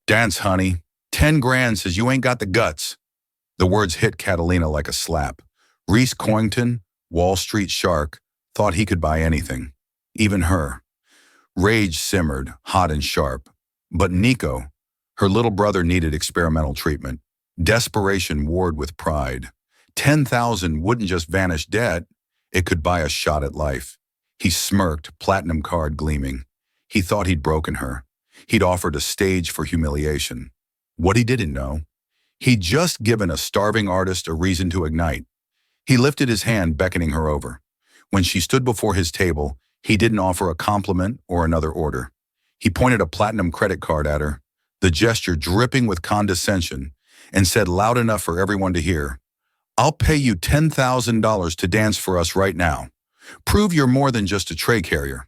Dance, honey. 10 grand says you ain't got the guts. The words hit Catalina like a slap. Reese Coington, Wall Street shark, thought he could buy anything. Even her. Rage simmered, hot and sharp. But Nico, her little brother, needed experimental treatment. Desperation warred with pride. 10,000 wouldn't just vanish debt, it could buy a shot at life. He smirked, platinum card gleaming. He thought he'd broken her. He'd offered a stage for humiliation. What he didn't know, he'd just given a starving artist a reason to ignite. He lifted his hand, beckoning her over. When she stood before his table, he didn't offer a compliment or another order. He pointed a platinum credit card at her, the gesture dripping with condescension, and said loud enough for everyone to hear, "I'll pay you $10,000 to dance for us right now. Prove you're more than just a tray carrier."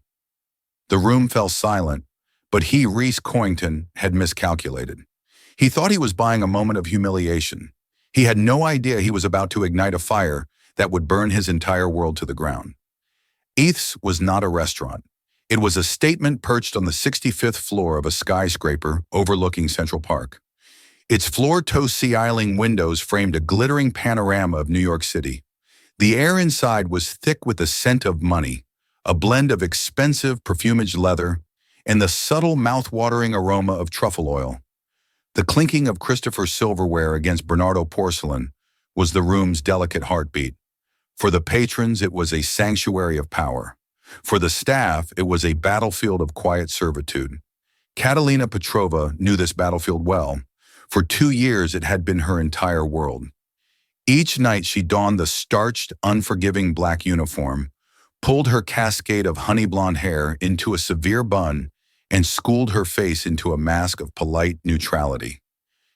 The room fell silent, but he, Reese Coington, had miscalculated. He thought he was buying a moment of humiliation. He had no idea he was about to ignite a fire that would burn his entire world to the ground. Eith's was not a restaurant. It was a statement perched on the 65th floor of a skyscraper overlooking Central Park. Its floor-to-ceiling windows framed a glittering panorama of New York City. The air inside was thick with the scent of money, a blend of expensive perfumaged leather, and the subtle mouth-watering aroma of truffle oil. The clinking of Christopher silverware against Bernardo porcelain was the room's delicate heartbeat. For the patrons, it was a sanctuary of power. For the staff, it was a battlefield of quiet servitude. Catalina Petrova knew this battlefield well. For 2 years, it had been her entire world. Each night, she donned the starched, unforgiving black uniform, pulled her cascade of honey blonde hair into a severe bun, and schooled her face into a mask of polite neutrality.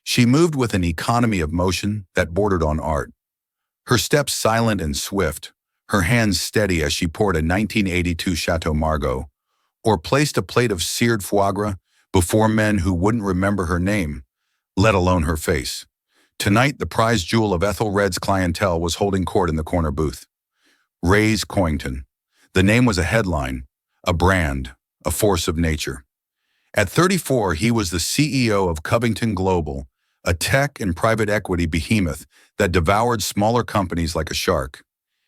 She moved with an economy of motion that bordered on art. Her steps silent and swift, her hands steady as she poured a 1982 Chateau Margaux, or placed a plate of seared foie gras before men who wouldn't remember her name, let alone her face. Tonight, the prize jewel of Ethelred's clientele was holding court in the corner booth. Reese Coington. The name was a headline, a brand, a force of nature. At 34, he was the CEO of Covington Global, a tech and private equity behemoth that devoured smaller companies like a shark.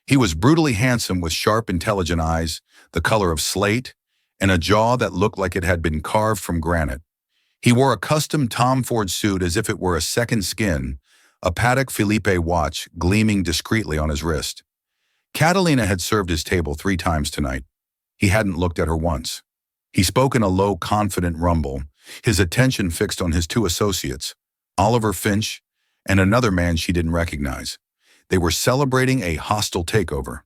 He was brutally handsome with sharp, intelligent eyes, the color of slate, and a jaw that looked like it had been carved from granite. He wore a custom Tom Ford suit as if it were a second skin, a Patek Philippe watch gleaming discreetly on his wrist. Catalina had served his table 3 times tonight. He hadn't looked at her once. He spoke in a low, confident rumble, his attention fixed on his 2 associates, Oliver Finch and another man she didn't recognize. They were celebrating a hostile takeover.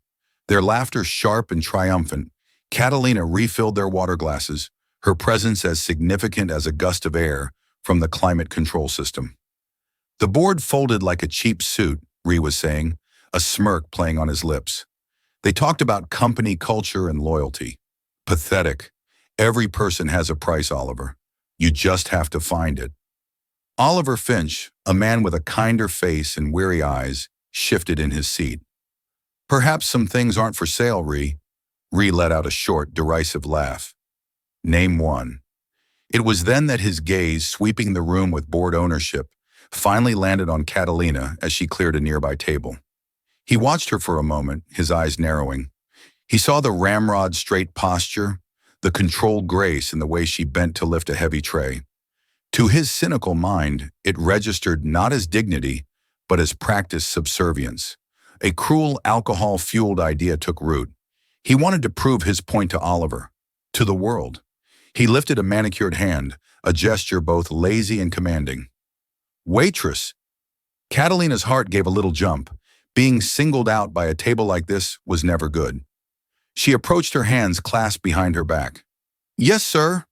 Their laughter sharp and triumphant, Catalina refilled their water glasses, her presence as significant as a gust of air from the climate control system. The board folded like a cheap suit, Ree was saying, a smirk playing on his lips. They talked about company culture and loyalty. Pathetic. Every person has a price, Oliver. You just have to find it. Oliver Finch, a man with a kinder face and weary eyes, shifted in his seat. Perhaps some things aren't for sale, Ree. Ree let out a short, derisive laugh. Name one. It was then that his gaze, sweeping the room with board ownership, finally landed on Catalina as she cleared a nearby table. He watched her for a moment, his eyes narrowing. He saw the ramrod straight posture, the controlled grace in the way she bent to lift a heavy tray. To his cynical mind, it registered not as dignity, but as practiced subservience. A cruel, alcohol-fueled idea took root. He wanted to prove his point to Oliver, to the world. He lifted a manicured hand, a gesture both lazy and commanding. Waitress! Catalina's heart gave a little jump. Being singled out by a table like this was never good. She approached, her hands clasped behind her back. Yes, sir.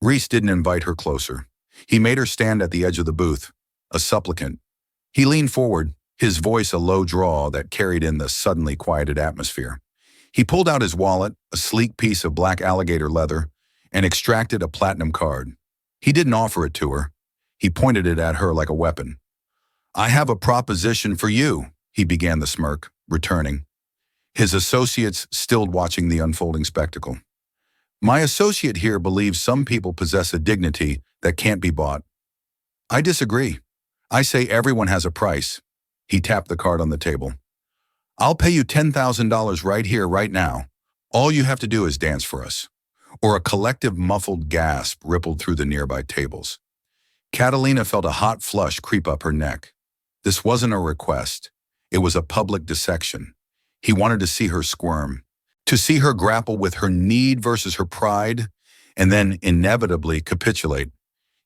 Reese didn't invite her closer. He made her stand at the edge of the booth, a supplicant. He leaned forward, his voice a low drawl that carried in the suddenly quieted atmosphere. He pulled out his wallet, a sleek piece of black alligator leather, and extracted a platinum card. He didn't offer it to her. He pointed it at her like a weapon. I have a proposition for you, he began, the smirk, returning. His associates stilled, watching the unfolding spectacle. My associate here believes some people possess a dignity that can't be bought. I disagree. I say everyone has a price. He tapped the card on the table. I'll pay you $10,000 right here, right now. All you have to do is dance for us. Or a collective muffled gasp rippled through the nearby tables. Catalina felt a hot flush creep up her neck. This wasn't a request. It was a public dissection. He wanted to see her squirm, to see her grapple with her need versus her pride, and then inevitably capitulate.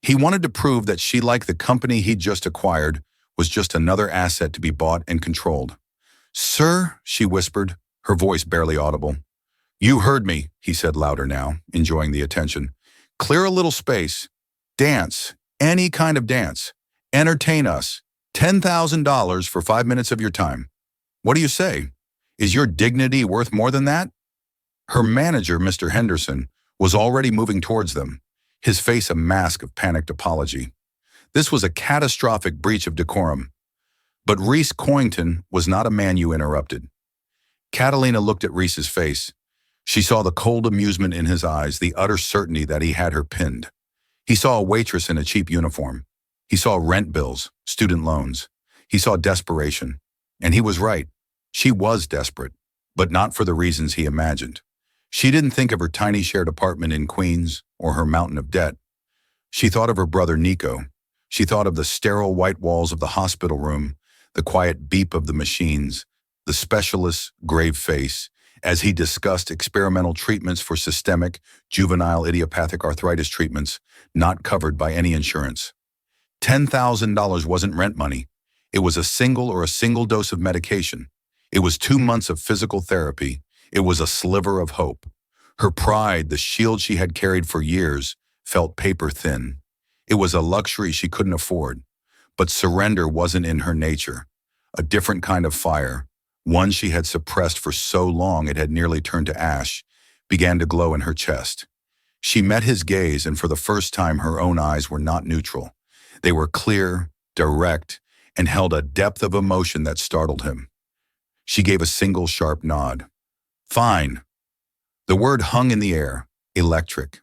He wanted to prove that she, like the company he'd just acquired, was just another asset to be bought and controlled. "Sir," she whispered, her voice barely audible. "You heard me," he said louder now, enjoying the attention. "Clear a little space. Dance. Any kind of dance. Entertain us. $10,000 for 5 minutes of your time. What do you say? Is your dignity worth more than that?" Her manager, Mr. Henderson, was already moving towards them, his face a mask of panicked apology. This was a catastrophic breach of decorum. But Reese Coington was not a man you interrupted. Catalina looked at Reese's face. She saw the cold amusement in his eyes, the utter certainty that he had her pinned. He saw a waitress in a cheap uniform. He saw rent bills, student loans. He saw desperation. And he was right. She was desperate, but not for the reasons he imagined. She didn't think of her tiny shared apartment in Queens or her mountain of debt. She thought of her brother Nico. She thought of the sterile white walls of the hospital room, the quiet beep of the machines, the specialist's grave face, as he discussed experimental treatments for systemic, juvenile idiopathic arthritis treatments not covered by any insurance. $10,000 wasn't rent money. It was a single dose of medication. It was 2 months of physical therapy. It was a sliver of hope. Her pride, the shield she had carried for years, felt paper thin. It was a luxury she couldn't afford. But surrender wasn't in her nature. A different kind of fire, one she had suppressed for so long it had nearly turned to ash, began to glow in her chest. She met his gaze, and for the first time her own eyes were not neutral. They were clear, direct, and held a depth of emotion that startled him. She gave a single sharp nod. "Fine." The word hung in the air, electric.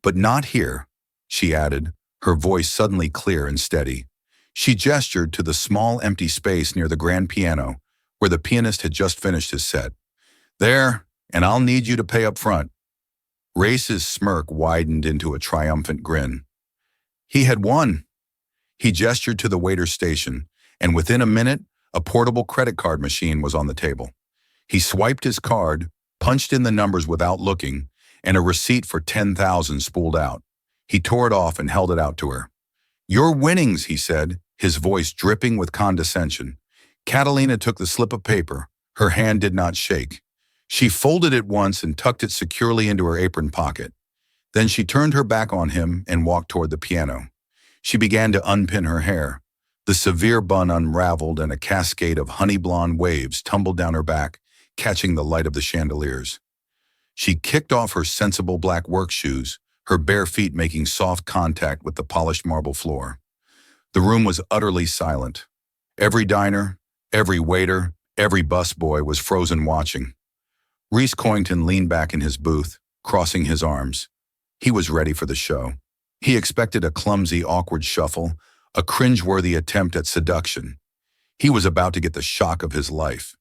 "But not here," she added, her voice suddenly clear and steady. She gestured to the small empty space near the grand piano, where the pianist had just finished his set. "There, and I'll need you to pay up front." Race's smirk widened into a triumphant grin. He had won. He gestured to the waiter's station, and within a minute, a portable credit card machine was on the table. He swiped his card, punched in the numbers without looking, and a receipt for $10,000 spooled out. He tore it off and held it out to her. "Your winnings," he said, his voice dripping with condescension. Catalina took the slip of paper. Her hand did not shake. She folded it once and tucked it securely into her apron pocket. Then she turned her back on him and walked toward the piano. She began to unpin her hair. The severe bun unraveled and a cascade of honey-blonde waves tumbled down her back, catching the light of the chandeliers. She kicked off her sensible black work shoes, her bare feet making soft contact with the polished marble floor. The room was utterly silent. Every diner, every waiter, every busboy was frozen watching. Reese Coington leaned back in his booth, crossing his arms. He was ready for the show. He expected a clumsy, awkward shuffle, a cringeworthy attempt at seduction. He was about to get the shock of his life.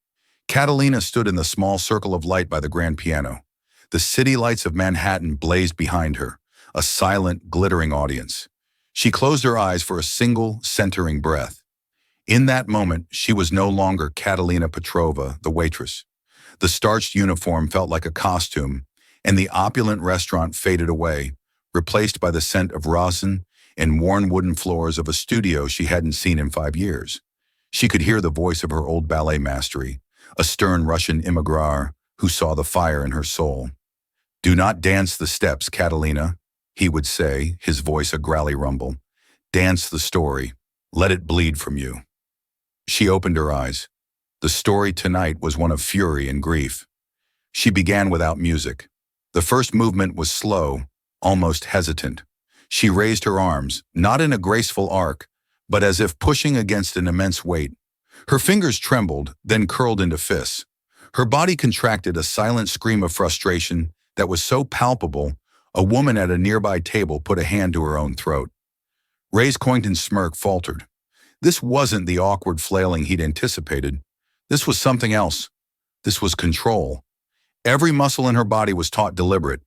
Catalina stood in the small circle of light by the grand piano. The city lights of Manhattan blazed behind her, a silent, glittering audience. She closed her eyes for a single, centering breath. In that moment, she was no longer Catalina Petrova, the waitress. The starched uniform felt like a costume, and the opulent restaurant faded away, replaced by the scent of rosin and worn wooden floors of a studio she hadn't seen in 5 years. She could hear the voice of her old ballet mastery, a stern Russian immigrant who saw the fire in her soul. "Do not dance the steps, Catalina," he would say, his voice a growly rumble. "Dance the story. Let it bleed from you." She opened her eyes. The story tonight was one of fury and grief. She began without music. The first movement was slow, almost hesitant. She raised her arms, not in a graceful arc, but as if pushing against an immense weight. Her fingers trembled, then curled into fists. Her body contracted, a silent scream of frustration that was so palpable, a woman at a nearby table put a hand to her own throat. Ray's Coington's smirk faltered. This wasn't the awkward flailing he'd anticipated. This was something else. This was control. Every muscle in her body was taut deliberate.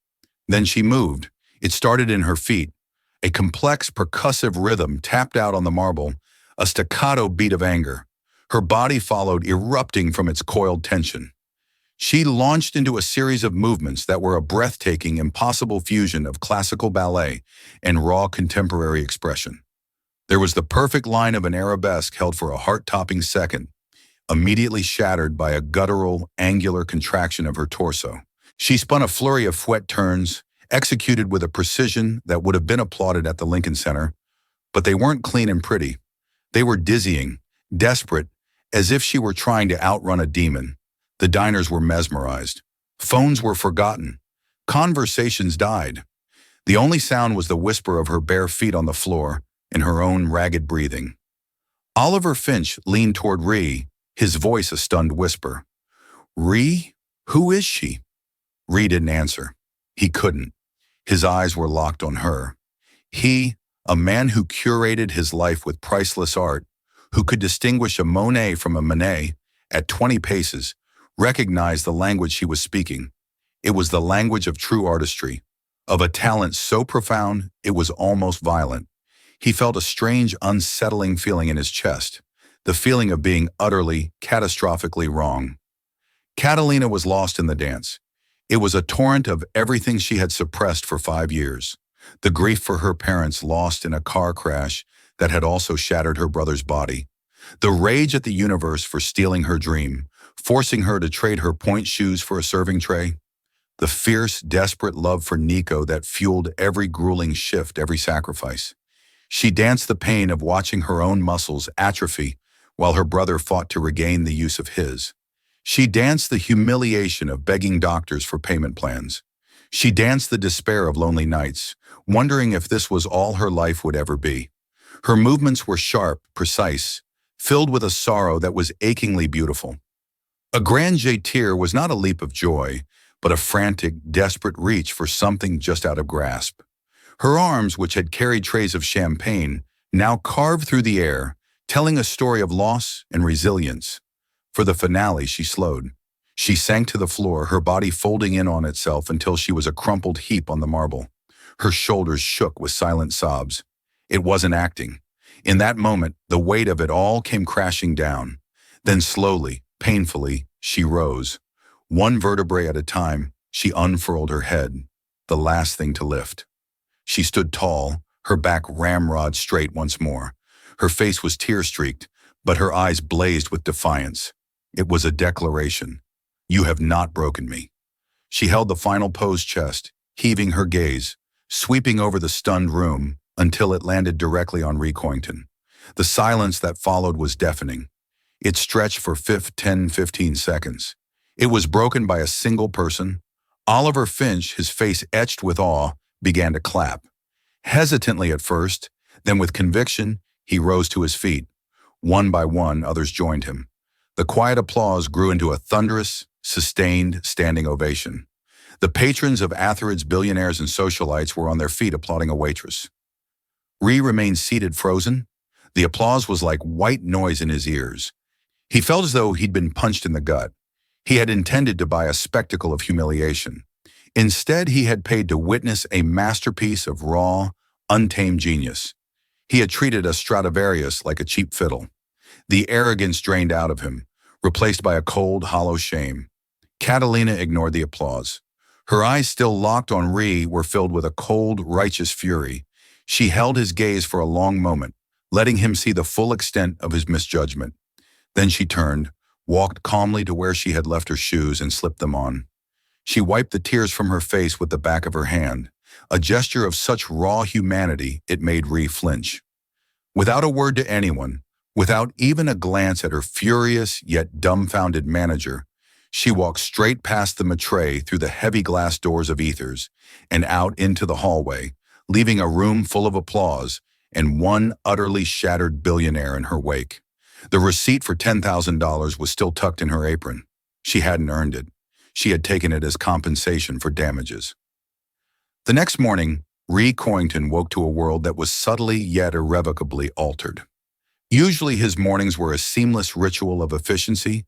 Then she moved. It started in her feet. A complex, percussive rhythm tapped out on the marble, a staccato beat of anger. Her body followed, erupting from its coiled tension. She launched into a series of movements that were a breathtaking, impossible fusion of classical ballet and raw contemporary expression. There was the perfect line of an arabesque held for a heart-topping second, immediately shattered by a guttural, angular contraction of her torso. She spun a flurry of fouette turns, executed with a precision that would have been applauded at the Lincoln Center, but they weren't clean and pretty. They were dizzying, desperate, as if she were trying to outrun a demon. The diners were mesmerized. Phones were forgotten. Conversations died. The only sound was the whisper of her bare feet on the floor and her own ragged breathing. Oliver Finch leaned toward Ree, his voice a stunned whisper. "Ree? Who is she?" Ree didn't answer. He couldn't. His eyes were locked on her. He, a man who curated his life with priceless art, who could distinguish a Monet from a Manet at 20 paces, recognized the language she was speaking. It was the language of true artistry, of a talent so profound it was almost violent. He felt a strange, unsettling feeling in his chest, the feeling of being utterly, catastrophically wrong. Catalina was lost in the dance. It was a torrent of everything she had suppressed for 5 years. The grief for her parents lost in a car crash that had also shattered her brother's body. The rage at the universe for stealing her dream, forcing her to trade her point shoes for a serving tray. The fierce, desperate love for Nico that fueled every grueling shift, every sacrifice. She danced the pain of watching her own muscles atrophy while her brother fought to regain the use of his. She danced the humiliation of begging doctors for payment plans. She danced the despair of lonely nights, wondering if this was all her life would ever be. Her movements were sharp, precise, filled with a sorrow that was achingly beautiful. A grand jeter was not a leap of joy, but a frantic, desperate reach for something just out of grasp. Her arms, which had carried trays of champagne, now carved through the air, telling a story of loss and resilience. For the finale, she slowed. She sank to the floor, her body folding in on itself until she was a crumpled heap on the marble. Her shoulders shook with silent sobs. It wasn't acting. In that moment, the weight of it all came crashing down. Then slowly, painfully, she rose. One vertebrae at a time, she unfurled her head, the last thing to lift. She stood tall, her back ramrod straight once more. Her face was tear-streaked, but her eyes blazed with defiance. It was a declaration. "You have not broken me." She held the final posed chest, heaving her gaze, sweeping over the stunned room until it landed directly on Ree Coington. The silence that followed was deafening. It stretched for 10-15 seconds. It was broken by a single person. Oliver Finch, his face etched with awe, began to clap. Hesitantly at first, then with conviction, he rose to his feet. One by one, others joined him. The quiet applause grew into a thunderous, sustained standing ovation. The patrons of Atherid's Billionaires and Socialites were on their feet applauding a waitress. Ree remained seated, frozen. The applause was like white noise in his ears. He felt as though he'd been punched in the gut. He had intended to buy a spectacle of humiliation. Instead, he had paid to witness a masterpiece of raw, untamed genius. He had treated a Stradivarius like a cheap fiddle. The arrogance drained out of him, replaced by a cold, hollow shame. Catalina ignored the applause. Her eyes, still locked on Ree, were filled with a cold, righteous fury. She held his gaze for a long moment, letting him see the full extent of his misjudgment. Then she turned, walked calmly to where she had left her shoes and slipped them on. She wiped the tears from her face with the back of her hand, a gesture of such raw humanity it made Ree flinch. Without a word to anyone, without even a glance at her furious yet dumbfounded manager, she walked straight past the maître through the heavy glass doors of Ethers and out into the hallway, leaving a room full of applause and one utterly shattered billionaire in her wake. The receipt for $10,000 was still tucked in her apron. She hadn't earned it. She had taken it as compensation for damages. The next morning, Ree Coington woke to a world that was subtly yet irrevocably altered. Usually his mornings were a seamless ritual of efficiency,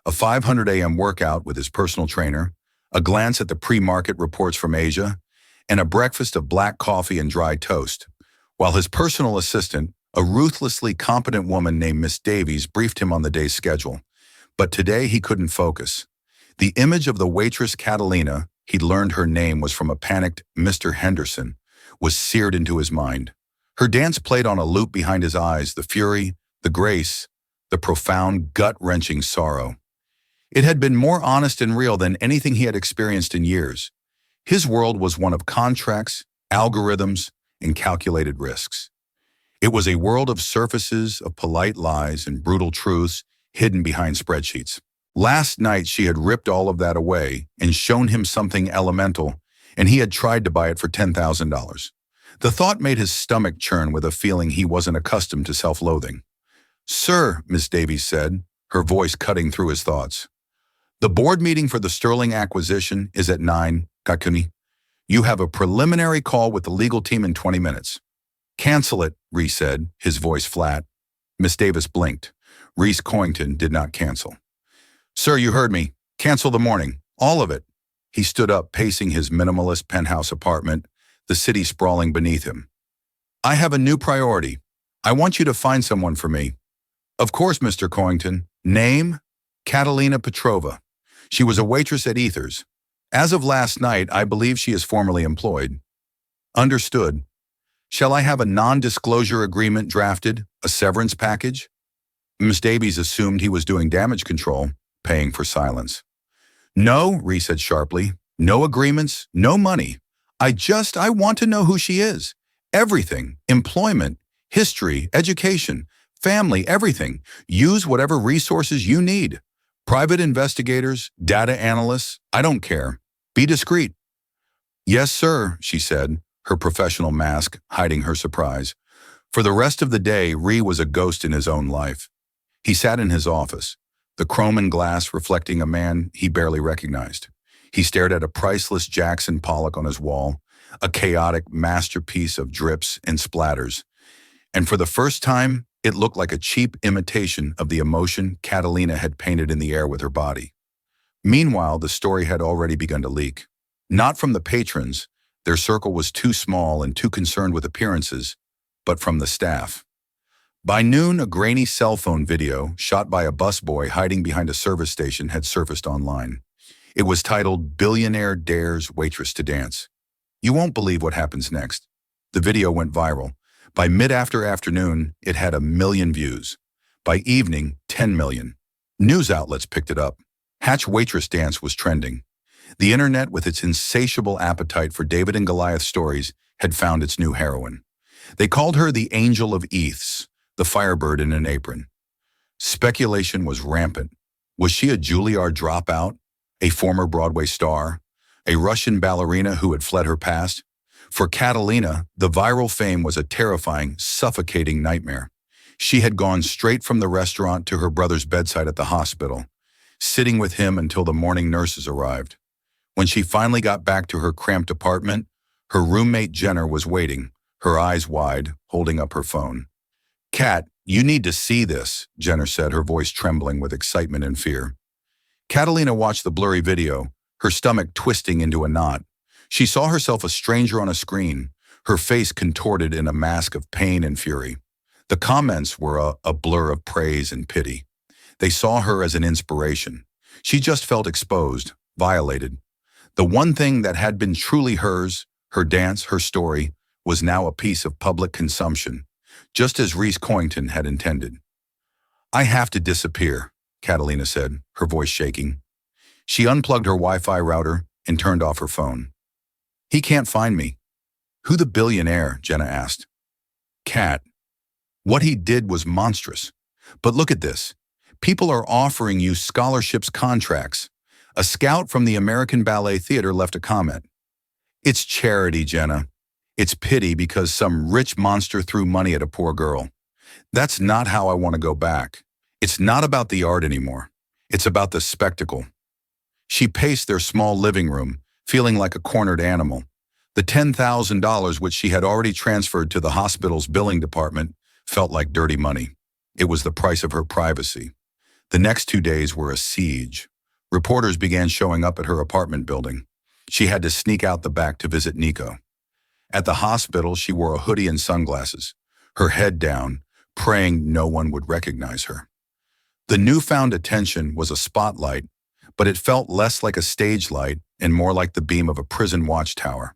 a 500 a.m. workout with his personal trainer, a glance at the pre-market reports from Asia, and a breakfast of black coffee and dry toast, while his personal assistant, a ruthlessly competent woman named Miss Davies, briefed him on the day's schedule. But today he couldn't focus. The image of the waitress Catalina, he'd learned her name was from a panicked Mr. Henderson, was seared into his mind. Her dance played on a loop behind his eyes, the fury, the grace, the profound, gut-wrenching sorrow. It had been more honest and real than anything he had experienced in years. His world was one of contracts, algorithms, and calculated risks. It was a world of surfaces, of polite lies and brutal truths hidden behind spreadsheets. Last night she had ripped all of that away and shown him something elemental, and he had tried to buy it for $10,000. The thought made his stomach churn with a feeling he wasn't accustomed to self-loathing. "Sir," Miss Davies said, her voice cutting through his thoughts. "The board meeting for the Sterling acquisition is at 9, Kakuni. You have a preliminary call with the legal team in 20 minutes. Cancel it," Ree said, his voice flat. Miss Davis blinked. Reese Coington did not cancel. "Sir, you heard me. Cancel the morning. All of it." He stood up, pacing his minimalist penthouse apartment, the city sprawling beneath him. "I have a new priority. I want you to find someone for me." "Of course, Mr. Coington. Name? Catalina Petrova. She was a waitress at Ethers. As of last night, I believe she is formally employed." "Understood. Shall I have a non-disclosure agreement drafted, a severance package?" Miss Davies assumed he was doing damage control, paying for silence. "No," Ree said sharply. "No agreements, no money. I want to know who she is. Everything. Employment, history, education, family, everything. Use whatever resources you need. Private investigators, data analysts, I don't care. Be discreet." "Yes, sir," she said, her professional mask hiding her surprise. For the rest of the day, Ree was a ghost in his own life. He sat in his office, the chrome and glass reflecting a man he barely recognized. He stared at a priceless Jackson Pollock on his wall, a chaotic masterpiece of drips and splatters. And for the first time, it looked like a cheap imitation of the emotion Catalina had painted in the air with her body. Meanwhile, the story had already begun to leak. Not from the patrons, their circle was too small and too concerned with appearances, but from the staff. By noon, a grainy cell phone video, shot by a busboy hiding behind a service station, had surfaced online. It was titled, "Billionaire Dares Waitress to Dance." You won't believe what happens next. The video went viral. By mid-afternoon, it had 1 million views. By evening, 10 million. News outlets picked it up. Hatch Waitress Dance was trending. The internet, with its insatiable appetite for David and Goliath stories, had found its new heroine. They called her the Angel of Eths, the firebird in an apron. Speculation was rampant. Was she a Juilliard dropout, a former Broadway star, a Russian ballerina who had fled her past? For Catalina, the viral fame was a terrifying, suffocating nightmare. She had gone straight from the restaurant to her brother's bedside at the hospital, sitting with him until the morning nurses arrived. When she finally got back to her cramped apartment, her roommate Jenner was waiting, her eyes wide, holding up her phone. "Kat, you need to see this," Jenner said, her voice trembling with excitement and fear. Catalina watched the blurry video, her stomach twisting into a knot. She saw herself a stranger on a screen, her face contorted in a mask of pain and fury. The comments were a blur of praise and pity. They saw her as an inspiration. She just felt exposed, violated. The one thing that had been truly hers, her dance, her story, was now a piece of public consumption, just as Reese Coington had intended. "I have to disappear," Catalina said, her voice shaking. She unplugged her Wi-Fi router and turned off her phone. "He can't find me." "Who the billionaire?" Jenna asked. "Kat. What he did was monstrous. But look at this. People are offering you scholarships, contracts. A scout from the American Ballet Theater left a comment. It's charity, Jenna. It's pity because some rich monster threw money at a poor girl. That's not how I want to go back. It's not about the art anymore. It's about the spectacle." She paced their small living room, feeling like a cornered animal. The $10,000 which she had already transferred to the hospital's billing department felt like dirty money. It was the price of her privacy. The next 2 days were a siege. Reporters began showing up at her apartment building. She had to sneak out the back to visit Nico. At the hospital, she wore a hoodie and sunglasses, her head down, praying no one would recognize her. The newfound attention was a spotlight, but it felt less like a stage light and more like the beam of a prison watchtower.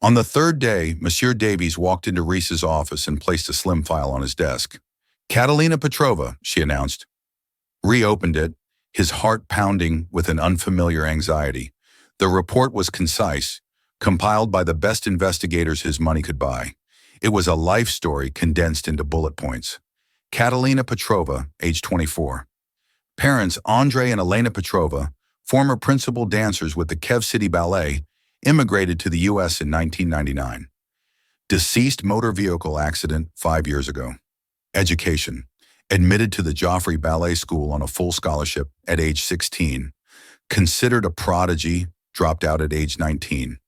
On the third day, Monsieur Davies walked into Reese's office and placed a slim file on his desk. "Catalina Petrova," she announced. Ree opened it, his heart pounding with an unfamiliar anxiety. The report was concise, compiled by the best investigators his money could buy. It was a life story condensed into bullet points. Catalina Petrova, age 24. Parents Andrei and Elena Petrova, former principal dancers with the Kiev City Ballet, immigrated to the U.S. in 1999. Deceased motor vehicle accident 5 years ago. Education. Admitted to the Joffrey Ballet School on a full scholarship at age 16. Considered a prodigy, dropped out at age 19.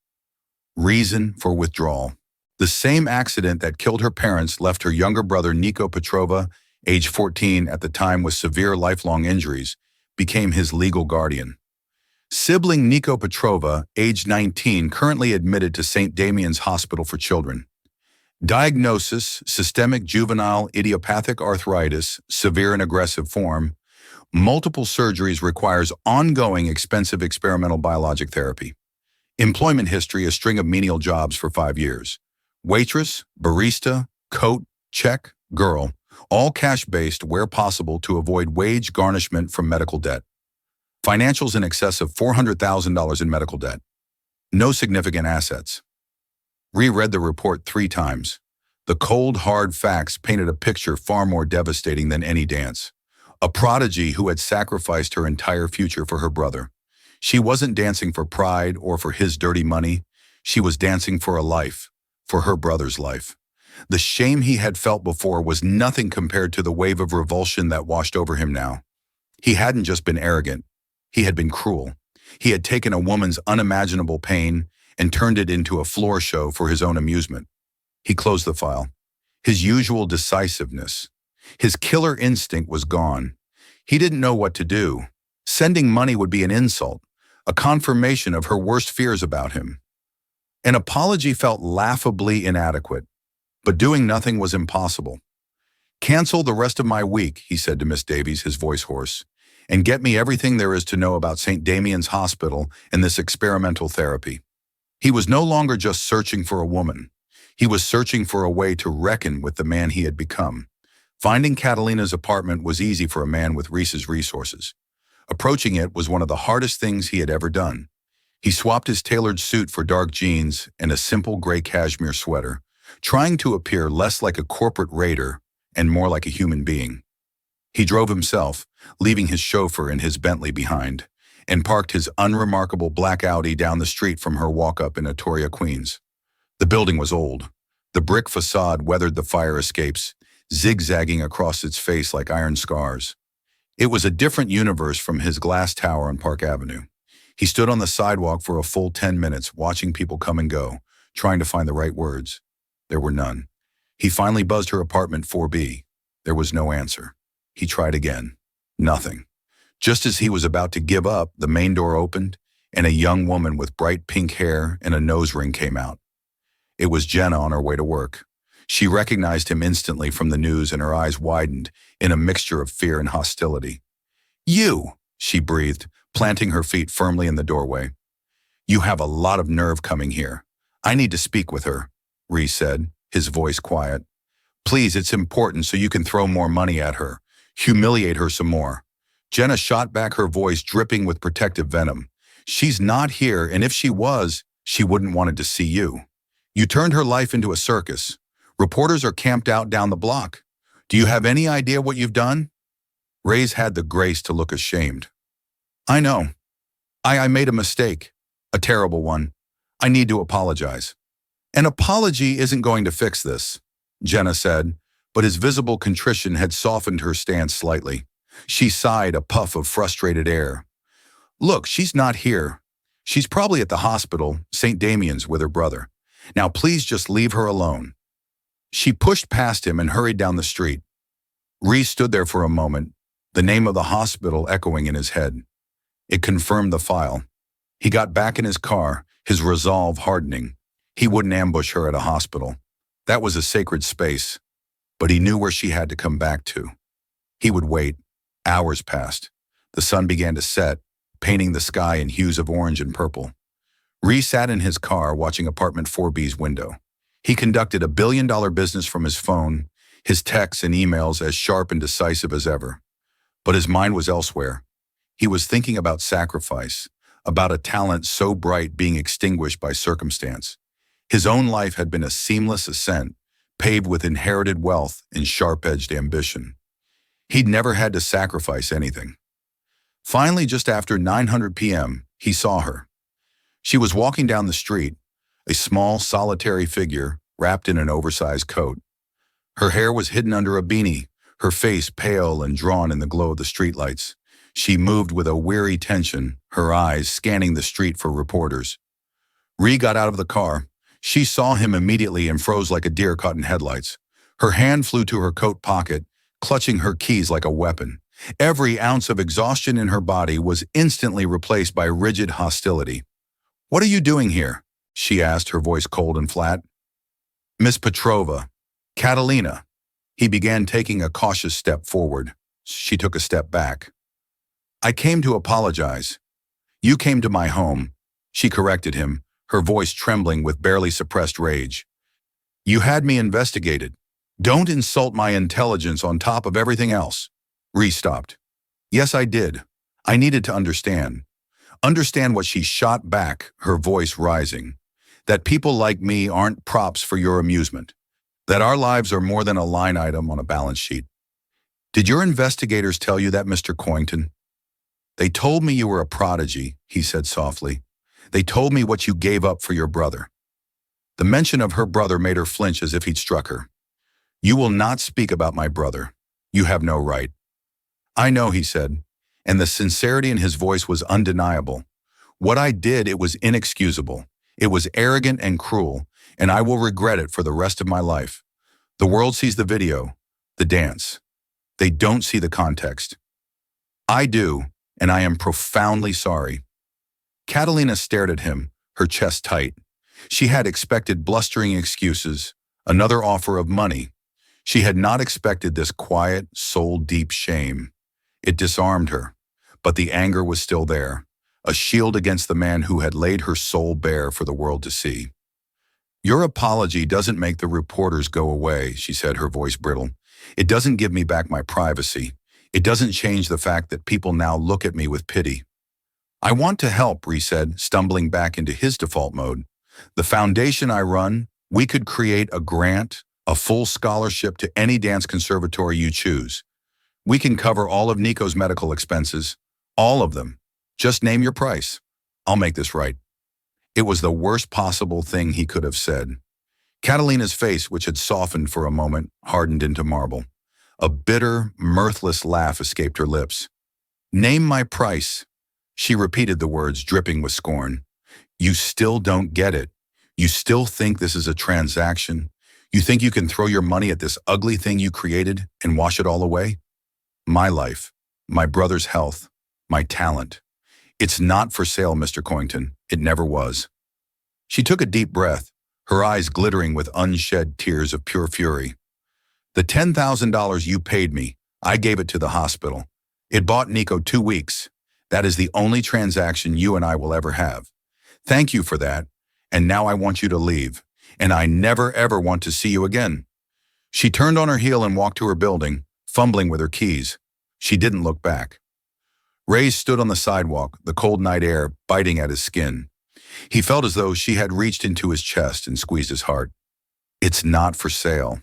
Reason for withdrawal. The same accident that killed her parents left her younger brother Nico Petrova, age 14 at the time with severe lifelong injuries, became his legal guardian. Sibling Nico Petrova, age 19, currently admitted to St. Damian's Hospital for Children. Diagnosis: systemic juvenile idiopathic arthritis, severe and aggressive form. Multiple surgeries, requires ongoing expensive experimental biologic therapy. Employment history: a string of menial jobs for 5 years. Waitress, barista, coat, check, girl, all cash-based where possible to avoid wage garnishment from medical debt. Financials in excess of $400,000 in medical debt. No significant assets. Reread the report 3 times. The cold, hard facts painted a picture far more devastating than any dance. A prodigy who had sacrificed her entire future for her brother. She wasn't dancing for pride or for his dirty money. She was dancing for a life, for her brother's life. The shame he had felt before was nothing compared to the wave of revulsion that washed over him now. He hadn't just been arrogant. He had been cruel. He had taken a woman's unimaginable pain and turned it into a floor show for his own amusement. He closed the file. His usual decisiveness, his killer instinct was gone. He didn't know what to do. Sending money would be an insult, a confirmation of her worst fears about him. An apology felt laughably inadequate, but doing nothing was impossible. "Cancel the rest of my week," he said to Miss Davies, his voice hoarse, "and get me everything there is to know about St. Damian's Hospital and this experimental therapy." He was no longer just searching for a woman. He was searching for a way to reckon with the man he had become. Finding Catalina's apartment was easy for a man with Reese's resources. Approaching it was one of the hardest things he had ever done. He swapped his tailored suit for dark jeans and a simple gray cashmere sweater, trying to appear less like a corporate raider and more like a human being. He drove himself, leaving his chauffeur and his Bentley behind, and parked his unremarkable black Audi down the street from her walk-up in Atoria, Queens. The building was old. The brick facade weathered the fire escapes, zigzagging across its face like iron scars. It was a different universe from his glass tower on Park Avenue. He stood on the sidewalk for a full 10 minutes, watching people come and go, trying to find the right words. There were none. He finally buzzed her apartment 4B. There was no answer. He tried again. Nothing. Just as he was about to give up, the main door opened, and a young woman with bright pink hair and a nose ring came out. It was Jenna on her way to work. She recognized him instantly from the news, and her eyes widened in a mixture of fear and hostility. "You," she breathed, planting her feet firmly in the doorway. "You have a lot of nerve coming here. I need to speak with her," Reese said, his voice quiet. "Please, it's important so you can throw more money at her. Humiliate her some more." Jenna shot back, her voice dripping with protective venom. "She's not here, and if she was, she wouldn't want to see you. You turned her life into a circus. Reporters are camped out down the block. Do you have any idea what you've done?" Ray's had the grace to look ashamed. "I know. I made a mistake. A terrible one. I need to apologize." "An apology isn't going to fix this," Jenna said, but his visible contrition had softened her stance slightly. She sighed, a puff of frustrated air. "Look, she's not here. She's probably at the hospital, St. Damian's, with her brother. Now please just leave her alone. She pushed past him and hurried down the street. Reese stood there for a moment, the name of the hospital echoing in his head. It confirmed the file. He got back in his car, his resolve hardening. He wouldn't ambush her at a hospital. That was a sacred space. But he knew where she had to come back to. He would wait. Hours passed. The sun began to set, painting the sky in hues of orange and purple. Reese sat in his car watching apartment 4B's window. He conducted a billion-dollar business from his phone, his texts and emails as sharp and decisive as ever. But his mind was elsewhere. He was thinking about sacrifice, about a talent so bright being extinguished by circumstance. His own life had been a seamless ascent, paved with inherited wealth and sharp-edged ambition. He'd never had to sacrifice anything. Finally, just after 900 p.m., he saw her. She was walking down the street, a small, solitary figure wrapped in an oversized coat. Her hair was hidden under a beanie, her face pale and drawn in the glow of the streetlights. She moved with a weary tension, her eyes scanning the street for reporters. Ree got out of the car. She saw him immediately and froze like a deer caught in headlights. Her hand flew to her coat pocket, clutching her keys like a weapon. Every ounce of exhaustion in her body was instantly replaced by rigid hostility. "What are you doing here?" she asked, her voice cold and flat. "Miss Petrova. Catalina." He began taking a cautious step forward. She took a step back. "I came to apologize." "You came to my home," she corrected him, her voice trembling with barely suppressed rage. "You had me investigated. Don't insult my intelligence on top of everything else." Ree stopped. "Yes, I did. I needed to understand. Understand what," she shot back, her voice rising. "That people like me aren't props for your amusement. That our lives are more than a line item on a balance sheet." "Did your investigators tell you that, Mr. Coington?" "They told me you were a prodigy," he said softly. "They told me what you gave up for your brother." The mention of her brother made her flinch as if he'd struck her. "You will not speak about my brother. You have no right." "I know," he said, and the sincerity in his voice was undeniable. "What I did, it was inexcusable. It was arrogant and cruel, and I will regret it for the rest of my life. The world sees the video, the dance. They don't see the context. I do, and I am profoundly sorry." Catalina stared at him, her chest tight. She had expected blustering excuses, another offer of money. She had not expected this quiet, soul-deep shame. It disarmed her, but the anger was still there, a shield against the man who had laid her soul bare for the world to see. "Your apology doesn't make the reporters go away," she said, her voice brittle. "It doesn't give me back my privacy. It doesn't change the fact that people now look at me with pity." "I want to help," Ree said, stumbling back into his default mode. "The foundation I run, we could create a grant, a full scholarship to any dance conservatory you choose. We can cover all of Nico's medical expenses, all of them. Just name your price. I'll make this right." It was the worst possible thing he could have said. Catalina's face, which had softened for a moment, hardened into marble. A bitter, mirthless laugh escaped her lips. "Name my price." She repeated the words, dripping with scorn. "You still don't get it. You still think this is a transaction. You think you can throw your money at this ugly thing you created and wash it all away? My life, my brother's health, my talent. It's not for sale, Mr. Coington. It never was." She took a deep breath, her eyes glittering with unshed tears of pure fury. "The $10,000 you paid me, I gave it to the hospital. It bought Nico 2 weeks. That is the only transaction you and I will ever have. Thank you for that, and now I want you to leave, and I never ever want to see you again." She turned on her heel and walked to her building, fumbling with her keys. She didn't look back. Ray stood on the sidewalk, the cold night air biting at his skin. He felt as though she had reached into his chest and squeezed his heart. "It's not for sale."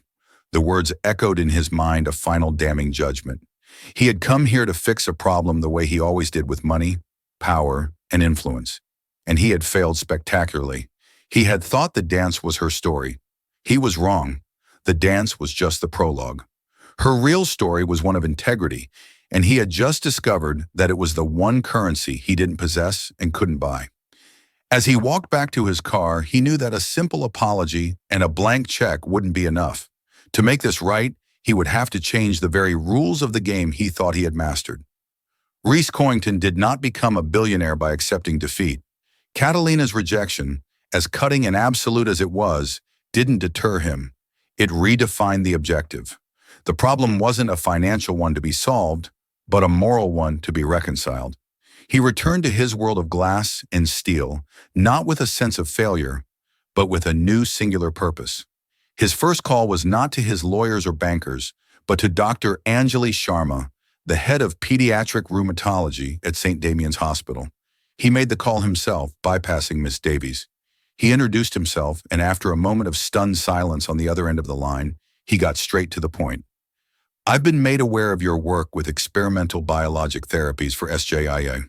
The words echoed in his mind, a final damning judgment. He had come here to fix a problem the way he always did with money, power, and influence. And he had failed spectacularly. He had thought the dance was her story. He was wrong. The dance was just the prologue. Her real story was one of integrity, and he had just discovered that it was the one currency he didn't possess and couldn't buy. As he walked back to his car, he knew that a simple apology and a blank check wouldn't be enough. To make this right, he would have to change the very rules of the game he thought he had mastered. Reese Coington did not become a billionaire by accepting defeat. Catalina's rejection, as cutting and absolute as it was, didn't deter him. It redefined the objective. The problem wasn't a financial one to be solved, but a moral one to be reconciled. He returned to his world of glass and steel, not with a sense of failure, but with a new singular purpose. His first call was not to his lawyers or bankers, but to Dr. Anjali Sharma, the head of pediatric rheumatology at St. Damian's Hospital. He made the call himself, bypassing Miss Davies. He introduced himself, and after a moment of stunned silence on the other end of the line, he got straight to the point. "I've been made aware of your work with experimental biologic therapies for SJIA."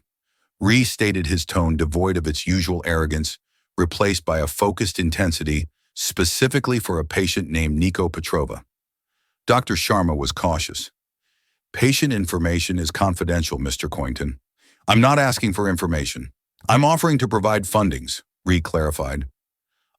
Restated his tone devoid of its usual arrogance, replaced by a focused intensity specifically for a patient named Nico Petrova. Dr. Sharma was cautious. "Patient information is confidential, Mr. Coington. I'm not asking for information. I'm offering to provide fundings," Ree clarified.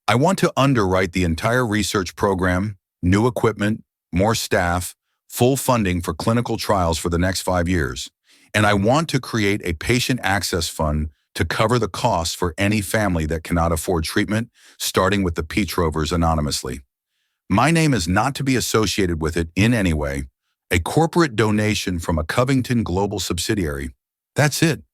"I want to underwrite the entire research program, new equipment, more staff, full funding for clinical trials for the next 5 years. And I want to create a patient access fund to cover the costs for any family that cannot afford treatment, starting with the Petrovers anonymously. My name is not to be associated with it in any way. A corporate donation from a Covington Global subsidiary. That's it."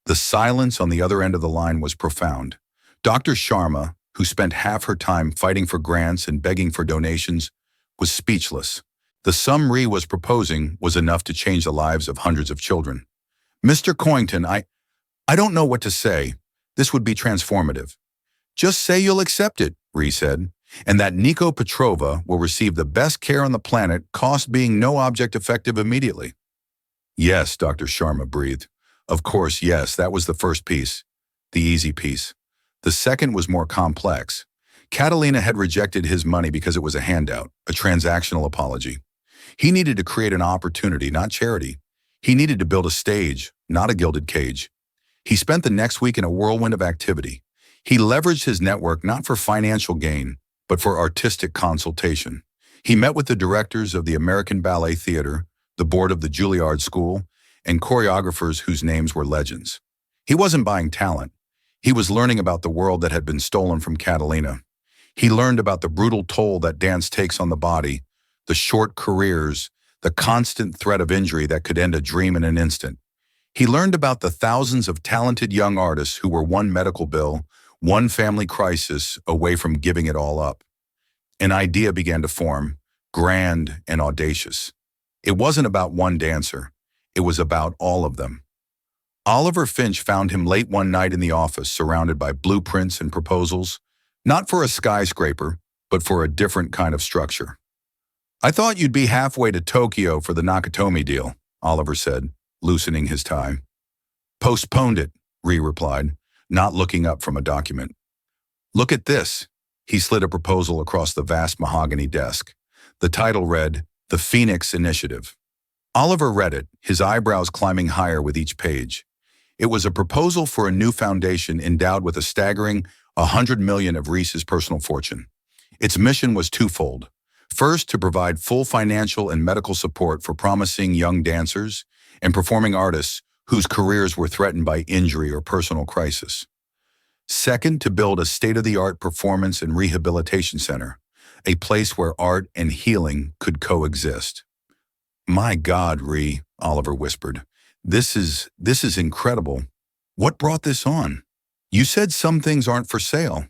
The silence on the other end of the line was profound. Dr. Sharma, who spent half her time fighting for grants and begging for donations, was speechless. The sum Ree was proposing was enough to change the lives of hundreds of children. "Mr. Coington, I don't know what to say. This would be transformative." "Just say you'll accept it," Ree said, "and that Nico Petrova will receive the best care on the planet, cost being no object effective immediately." "Yes," Dr. Sharma breathed. "Of course, yes, that was the first piece, the easy piece. The second was more complex. Catalina had rejected his money because it was a handout, a transactional apology. He needed to create an opportunity, not charity. He needed to build a stage, not a gilded cage. He spent the next week in a whirlwind of activity. He leveraged his network not for financial gain, but for artistic consultation. He met with the directors of the American Ballet Theater, the board of the Juilliard School, and choreographers whose names were legends. He wasn't buying talent. He was learning about the world that had been stolen from Catalina. He learned about the brutal toll that dance takes on the body, the short careers, the constant threat of injury that could end a dream in an instant. He learned about the thousands of talented young artists who were one medical bill, one family crisis away from giving it all up. An idea began to form, grand and audacious. It wasn't about one dancer. It was about all of them. Oliver Finch found him late one night in the office, surrounded by blueprints and proposals, not for a skyscraper, but for a different kind of structure. "I thought you'd be halfway to Tokyo for the Nakatomi deal," Oliver said, loosening his tie. "Postponed it," Ree replied, not looking up from a document. "Look at this." He slid a proposal across the vast mahogany desk. The title read, "The Phoenix Initiative." Oliver read it, his eyebrows climbing higher with each page. It was a proposal for a new foundation endowed with a staggering $100 million of Reese's personal fortune. Its mission was twofold. First, to provide full financial and medical support for promising young dancers and performing artists whose careers were threatened by injury or personal crisis. Second, to build a state-of-the-art performance and rehabilitation center, a place where art and healing could coexist. "My God, Ree," Oliver whispered. This is incredible. What brought this on?" "You said some things aren't for sale,"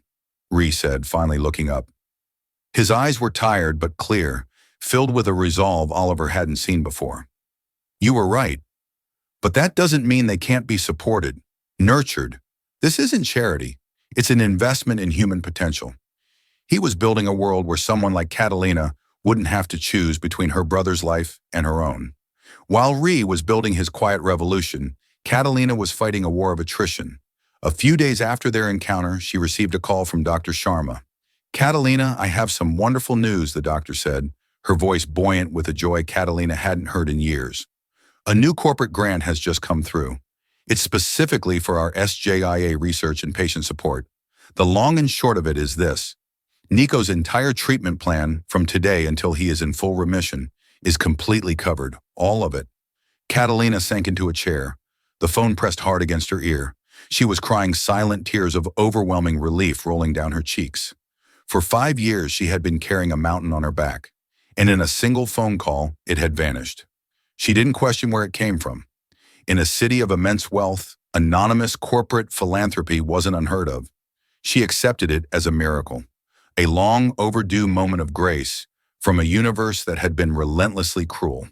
Ree said, finally looking up. His eyes were tired but clear, filled with a resolve Oliver hadn't seen before. "You were right. But that doesn't mean they can't be supported, nurtured. This isn't charity. It's an investment in human potential." He was building a world where someone like Catalina wouldn't have to choose between her brother's life and her own. While Ree was building his quiet revolution, Catalina was fighting a war of attrition. A few days after their encounter, she received a call from Dr. Sharma. "Catalina, I have some wonderful news," the doctor said, her voice buoyant with a joy Catalina hadn't heard in years. "A new corporate grant has just come through. It's specifically for our SJIA research and patient support. The long and short of it is this. Nico's entire treatment plan from today until he is in full remission is completely covered, all of it. Catalina sank into a chair. The phone pressed hard against her ear. She was crying silent tears of overwhelming relief rolling down her cheeks. For 5 years, she had been carrying a mountain on her back, and in a single phone call, it had vanished. She didn't question where it came from. In a city of immense wealth, anonymous corporate philanthropy wasn't unheard of. She accepted it as a miracle, a long overdue moment of grace from a universe that had been relentlessly cruel.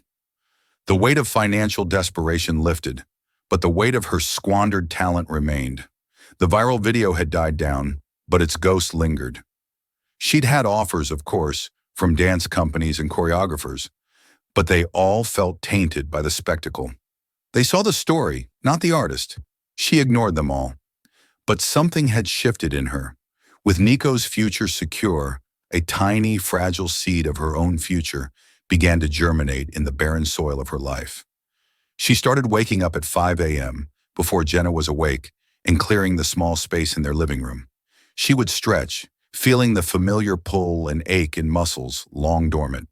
The weight of financial desperation lifted, but the weight of her squandered talent remained. The viral video had died down, but its ghost lingered. She'd had offers, of course, from dance companies and choreographers, but they all felt tainted by the spectacle. They saw the story, not the artist. She ignored them all. But something had shifted in her. With Nico's future secure, a tiny, fragile seed of her own future began to germinate in the barren soil of her life. She started waking up at 5 a.m. before Jenna was awake and clearing the small space in their living room. She would stretch, feeling the familiar pull and ache in muscles long dormant.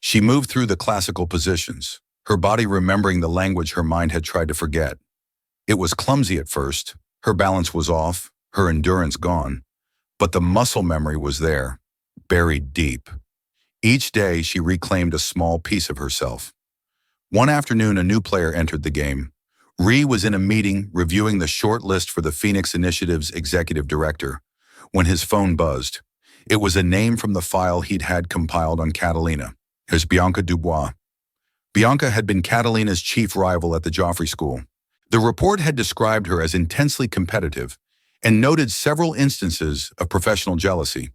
She moved through the classical positions, her body remembering the language her mind had tried to forget. It was clumsy at first, her balance was off, her endurance gone, but the muscle memory was there, buried deep. Each day she reclaimed a small piece of herself. One afternoon, a new player entered the game. Ree was in a meeting reviewing the short list for the Phoenix Initiative's executive director when his phone buzzed. It was a name from the file he'd had compiled on Catalina. Here's Bianca Dubois. Bianca had been Catalina's chief rival at the Joffrey School. The report had described her as intensely competitive and noted several instances of professional jealousy.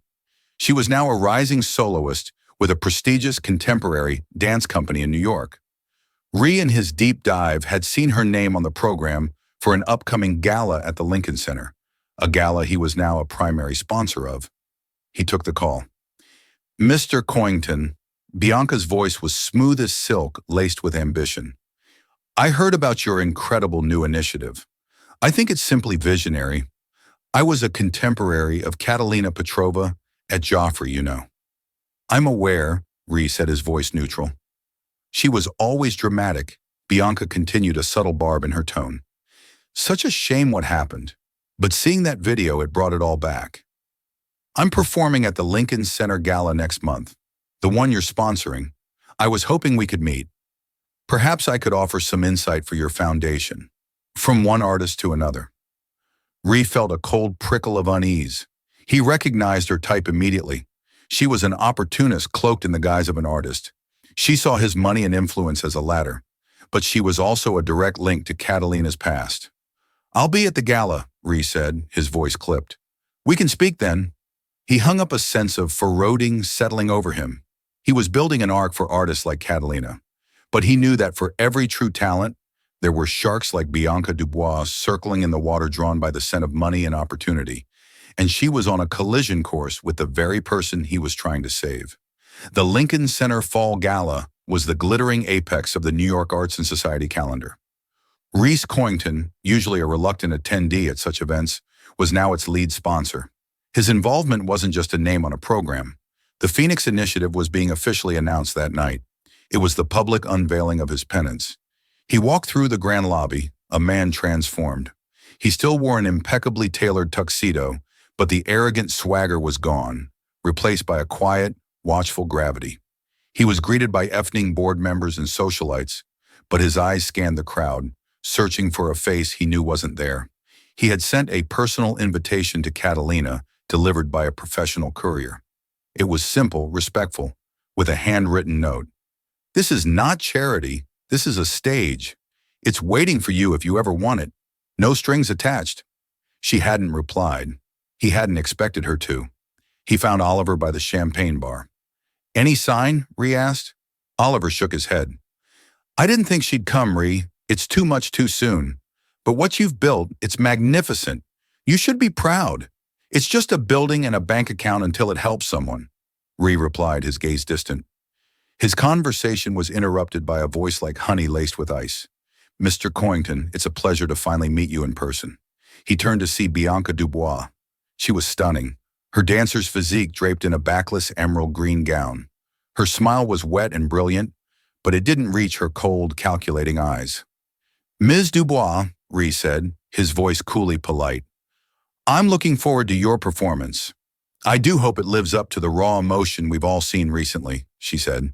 She was now a rising soloist with a prestigious contemporary dance company in New York. Ree, in his deep dive, had seen her name on the program for an upcoming gala at the Lincoln Center, a gala he was now a primary sponsor of. He took the call. Mr. Coington, Bianca's voice was smooth as silk, laced with ambition. I heard about your incredible new initiative. I think it's simply visionary. I was a contemporary of Catalina Petrova at Joffrey, you know. I'm aware, Ree said, his voice neutral. She was always dramatic. Bianca continued, a subtle barb in her tone. Such a shame what happened, but seeing that video, it brought it all back. I'm performing at the Lincoln Center Gala next month, the one you're sponsoring. I was hoping we could meet. Perhaps I could offer some insight for your foundation, from one artist to another. Ree felt a cold prickle of unease. He recognized her type immediately. She was an opportunist cloaked in the guise of an artist. She saw his money and influence as a ladder, but she was also a direct link to Catalina's past. I'll be at the gala, Ree said, his voice clipped. We can speak then. He hung up, a sense of foreboding settling over him. He was building an arc for artists like Catalina, but he knew that for every true talent, there were sharks like Bianca Dubois circling in the water, drawn by the scent of money and opportunity, and she was on a collision course with the very person he was trying to save. The Lincoln Center Fall Gala was the glittering apex of the New York Arts and Society calendar. Reese Coington, usually a reluctant attendee at such events, was now its lead sponsor. His involvement wasn't just a name on a program. The Phoenix Initiative was being officially announced that night. It was the public unveiling of his penance. He walked through the grand lobby, a man transformed. He still wore an impeccably tailored tuxedo, but the arrogant swagger was gone, replaced by a quiet, watchful gravity. He was greeted by evening board members and socialites, but his eyes scanned the crowd, searching for a face he knew wasn't there. He had sent a personal invitation to Catalina, delivered by a professional courier. It was simple, respectful, with a handwritten note. This is not charity. This is a stage. It's waiting for you if you ever want it. No strings attached. She hadn't replied. He hadn't expected her to. He found Oliver by the champagne bar. Any sign? Ree asked. Oliver shook his head. I didn't think she'd come, Ree. It's too much too soon. But what you've built, it's magnificent. You should be proud. It's just a building and a bank account until it helps someone. Ree replied, his gaze distant. His conversation was interrupted by a voice like honey laced with ice. Mr. Coington, it's a pleasure to finally meet you in person. He turned to see Bianca Dubois. She was stunning, her dancer's physique draped in a backless emerald green gown. Her smile was wet and brilliant, but it didn't reach her cold, calculating eyes. Ms. Dubois, Rhys said, his voice coolly polite. I'm looking forward to your performance. I do hope it lives up to the raw emotion we've all seen recently, she said,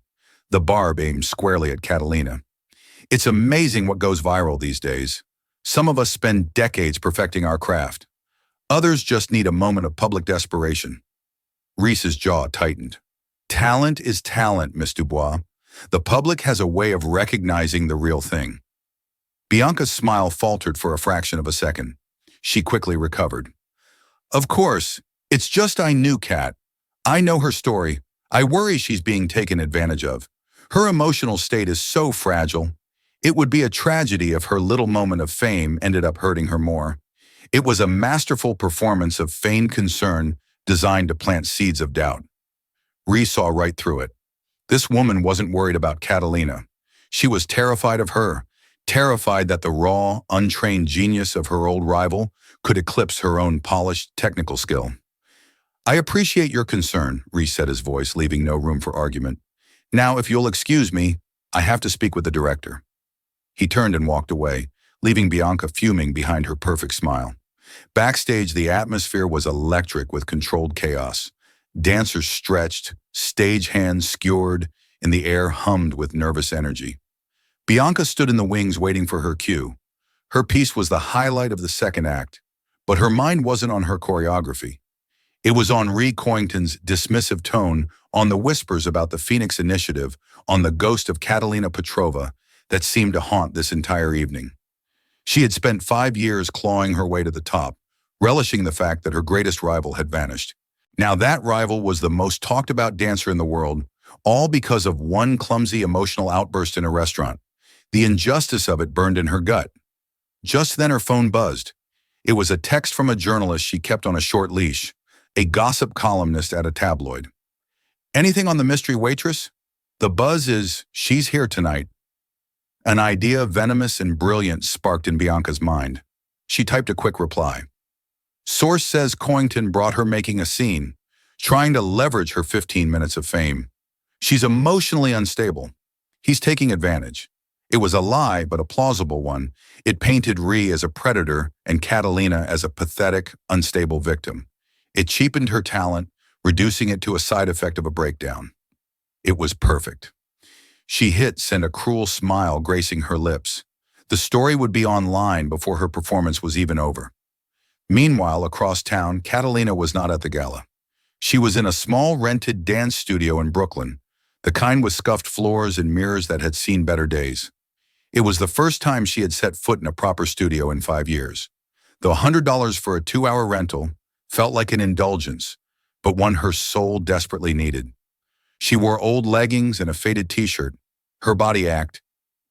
the barb aimed squarely at Catalina. It's amazing what goes viral these days. Some of us spend decades perfecting our craft. Others just need a moment of public desperation. Rhys's jaw tightened. Talent is talent, Miss Dubois. The public has a way of recognizing the real thing. Bianca's smile faltered for a fraction of a second. She quickly recovered. Of course, it's just I knew Kat. I know her story. I worry she's being taken advantage of. Her emotional state is so fragile. It would be a tragedy if her little moment of fame ended up hurting her more. It was a masterful performance of feigned concern designed to plant seeds of doubt. Rhys saw right through it. This woman wasn't worried about Catalina. She was terrified of her, terrified that the raw, untrained genius of her old rival could eclipse her own polished technical skill. I appreciate your concern, Rhys said, his voice leaving no room for argument. Now, if you'll excuse me, I have to speak with the director. He turned and walked away, leaving Bianca fuming behind her perfect smile. Backstage, the atmosphere was electric with controlled chaos. Dancers stretched, stagehands skewered, and the air hummed with nervous energy. Bianca stood in the wings waiting for her cue. Her piece was the highlight of the second act, but her mind wasn't on her choreography. It was on Rhys Coington's dismissive tone, on the whispers about the Phoenix Initiative, on the ghost of Catalina Petrova that seemed to haunt this entire evening. She had spent 5 years clawing her way to the top, relishing the fact that her greatest rival had vanished. Now that rival was the most talked about dancer in the world, all because of one clumsy emotional outburst in a restaurant. The injustice of it burned in her gut. Just then her phone buzzed. It was a text from a journalist she kept on a short leash, a gossip columnist at a tabloid. Anything on the mystery waitress? The buzz is, she's here tonight. An idea venomous and brilliant sparked in Bianca's mind. She typed a quick reply. Source says Coington brought her making a scene, trying to leverage her 15 minutes of fame. She's emotionally unstable. He's taking advantage. It was a lie, but a plausible one. It painted Rhys as a predator and Catalina as a pathetic, unstable victim. It cheapened her talent, reducing it to a side effect of a breakdown. It was perfect. She sent a cruel smile gracing her lips. The story would be online before her performance was even over. Meanwhile, across town, Catalina was not at the gala. She was in a small rented dance studio in Brooklyn, the kind with scuffed floors and mirrors that had seen better days. It was the first time she had set foot in a proper studio in 5 years. The $100 for a 2-hour rental felt like an indulgence, but one her soul desperately needed. She wore old leggings and a faded t-shirt, her body ached,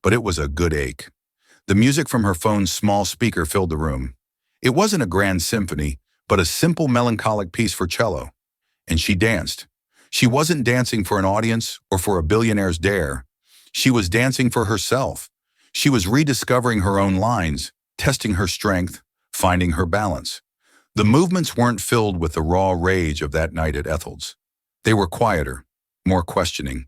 but it was a good ache. The music from her phone's small speaker filled the room. It wasn't a grand symphony, but a simple melancholic piece for cello. And she danced. She wasn't dancing for an audience or for a billionaire's dare. She was dancing for herself. She was rediscovering her own lines, testing her strength, finding her balance. The movements weren't filled with the raw rage of that night at Ethel's. They were quieter, more questioning.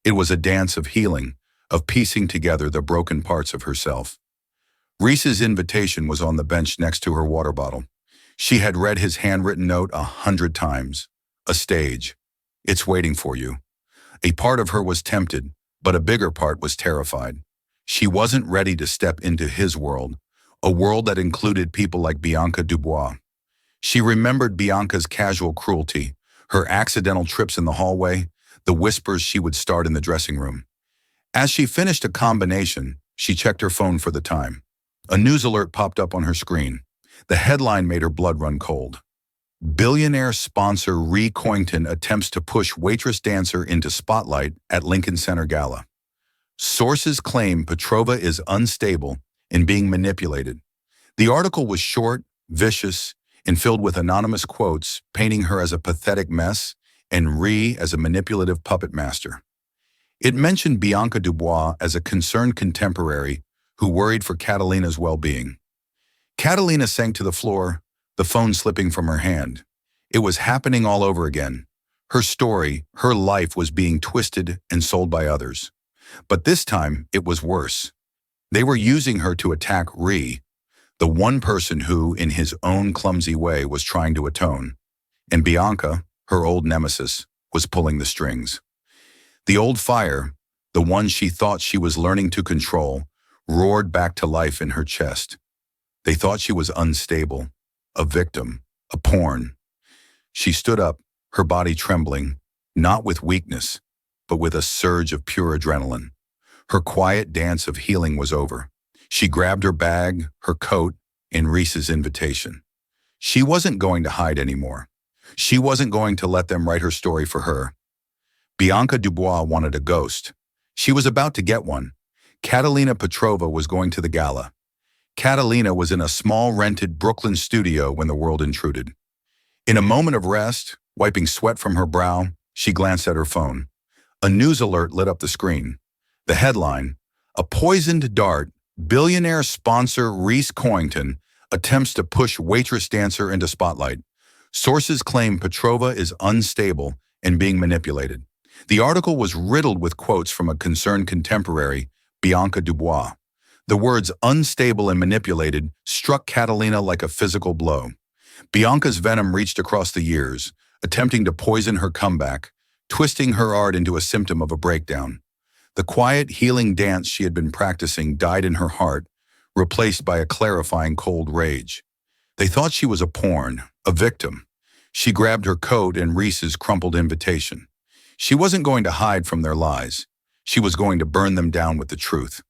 It was a dance of healing, of piecing together the broken parts of herself. Rhys's invitation was on the bench next to her water bottle. She had read his handwritten note 100 times. A stage. It's waiting for you. A part of her was tempted, but a bigger part was terrified. She wasn't ready to step into his world, a world that included people like Bianca Dubois. She remembered Bianca's casual cruelty, her accidental trips in the hallway, the whispers she would start in the dressing room. As she finished a combination, she checked her phone for the time. A news alert popped up on her screen. The headline made her blood run cold. Billionaire sponsor Rhys Coington attempts to push waitress dancer into spotlight at Lincoln Center Gala. Sources claim Petrova is unstable and being manipulated. The article was short, vicious, and filled with anonymous quotes painting her as a pathetic mess and Rhys as a manipulative puppet master. It mentioned Bianca Dubois as a concerned contemporary who worried for Catalina's well-being. Catalina sank to the floor, the phone slipping from her hand. It was happening all over again. Her story, her life was being twisted and sold by others. But this time, it was worse. They were using her to attack Ree, the one person who, in his own clumsy way, was trying to atone. And Bianca, her old nemesis, was pulling the strings. The old fire, the one she thought she was learning to control, roared back to life in her chest. They thought she was unstable, a victim, a pawn. She stood up, her body trembling, not with weakness, but with a surge of pure adrenaline. Her quiet dance of healing was over. She grabbed her bag, her coat, and Reese's invitation. She wasn't going to hide anymore. She wasn't going to let them write her story for her. Bianca Dubois wanted a ghost. She was about to get one. Catalina Petrova was going to the gala. Catalina was in a small rented Brooklyn studio when the world intruded. In a moment of rest, wiping sweat from her brow, she glanced at her phone. A news alert lit up the screen. The headline, "A poisoned dart, billionaire sponsor Reese Coington attempts to push waitress dancer into spotlight. Sources claim Petrova is unstable and being manipulated." The article was riddled with quotes from a concerned contemporary, Bianca Dubois. The words unstable and manipulated struck Catalina like a physical blow. Bianca's venom reached across the years, attempting to poison her comeback, twisting her art into a symptom of a breakdown. The quiet, healing dance she had been practicing died in her heart, replaced by a clarifying cold rage. They thought she was a pawn, a victim. She grabbed her coat and Reese's crumpled invitation. She wasn't going to hide from their lies. She was going to burn them down with the truth.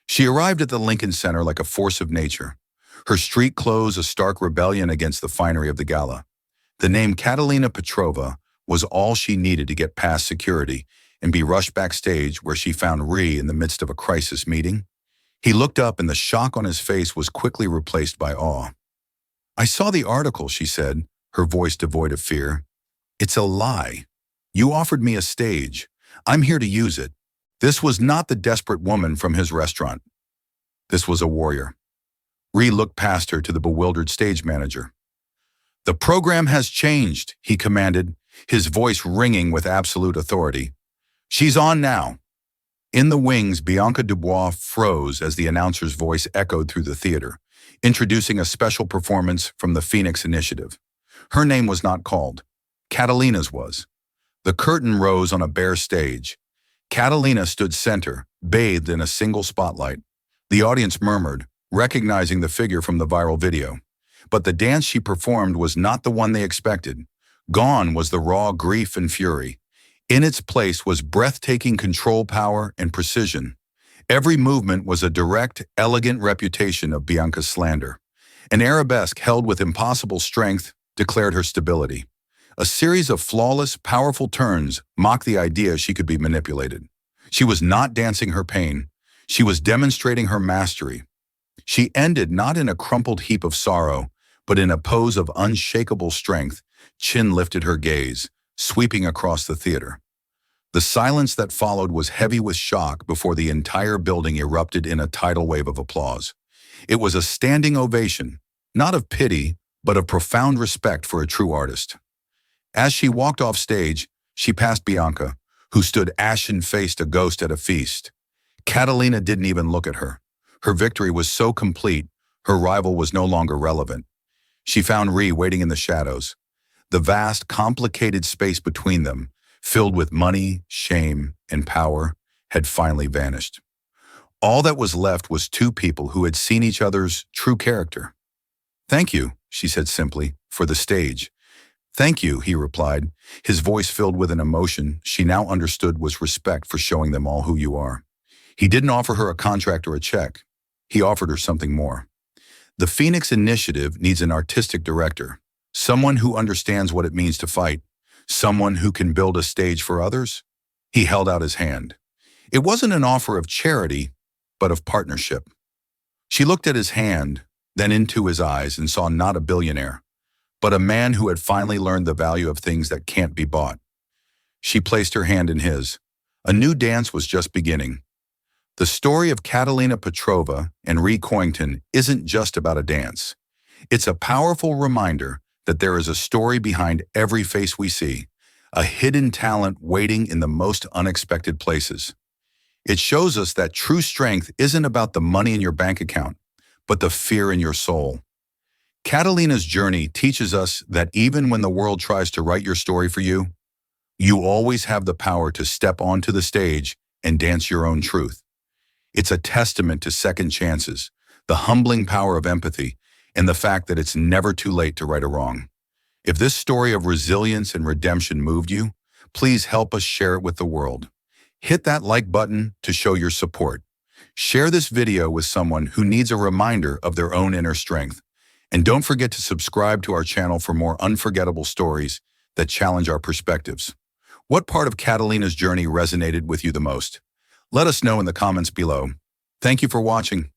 She arrived at the Lincoln Center like a force of nature. Her street clothes a stark rebellion against the finery of the gala. The name Catalina Petrova was all she needed to get past security and be rushed backstage, where she found Ree in the midst of a crisis meeting. He looked up and the shock on his face was quickly replaced by awe. "I saw the article," she said, her voice devoid of fear. "It's a lie. You offered me a stage. I'm here to use it." This was not the desperate woman from his restaurant. This was a warrior. Ree looked past her to the bewildered stage manager. "The program has changed," he commanded, his voice ringing with absolute authority. "She's on now." In the wings, Bianca Dubois froze as the announcer's voice echoed through the theater, introducing a special performance from the Phoenix Initiative. Her name was not called. Catalina's was. The curtain rose on a bare stage. Catalina stood center, bathed in a single spotlight. The audience murmured, recognizing the figure from the viral video. But the dance she performed was not the one they expected. Gone was the raw grief and fury. In its place was breathtaking control power and precision. Every movement was a direct, elegant reputation of Bianca's slander. An arabesque held with impossible strength declared her stability. A series of flawless, powerful turns mocked the idea she could be manipulated. She was not dancing her pain. She was demonstrating her mastery. She ended not in a crumpled heap of sorrow, but in a pose of unshakable strength. Chin lifted her gaze, sweeping across the theater. The silence that followed was heavy with shock before the entire building erupted in a tidal wave of applause. It was a standing ovation, not of pity, but of profound respect for a true artist. As she walked off stage, she passed Bianca, who stood ashen-faced, a ghost at a feast. Catalina didn't even look at her. Her victory was so complete, her rival was no longer relevant. She found Ree waiting in the shadows. The vast, complicated space between them, filled with money, shame, and power, had finally vanished. All that was left was two people who had seen each other's true character. "Thank you," she said simply, "for the stage." "Thank you," he replied, his voice filled with an emotion she now understood was respect for showing them all who you are. He didn't offer her a contract or a check. He offered her something more. The Phoenix Initiative needs an artistic director, someone who understands what it means to fight, someone who can build a stage for others. He held out his hand. It wasn't an offer of charity, but of partnership. She looked at his hand, then into his eyes, and saw not a billionaire, but a man who had finally learned the value of things that can't be bought. She placed her hand in his. A new dance was just beginning. The story of Catalina Petrova and Ree Coington isn't just about a dance. It's a powerful reminder that there is a story behind every face we see, a hidden talent waiting in the most unexpected places. It shows us that true strength isn't about the money in your bank account, but the fear in your soul. Catalina's journey teaches us that even when the world tries to write your story for you, you always have the power to step onto the stage and dance your own truth. It's a testament to second chances, the humbling power of empathy, and the fact that it's never too late to right a wrong. If this story of resilience and redemption moved you, please help us share it with the world. Hit that like button to show your support. Share this video with someone who needs a reminder of their own inner strength. And don't forget to subscribe to our channel for more unforgettable stories that challenge our perspectives. What part of Catalina's journey resonated with you the most? Let us know in the comments below. Thank you for watching.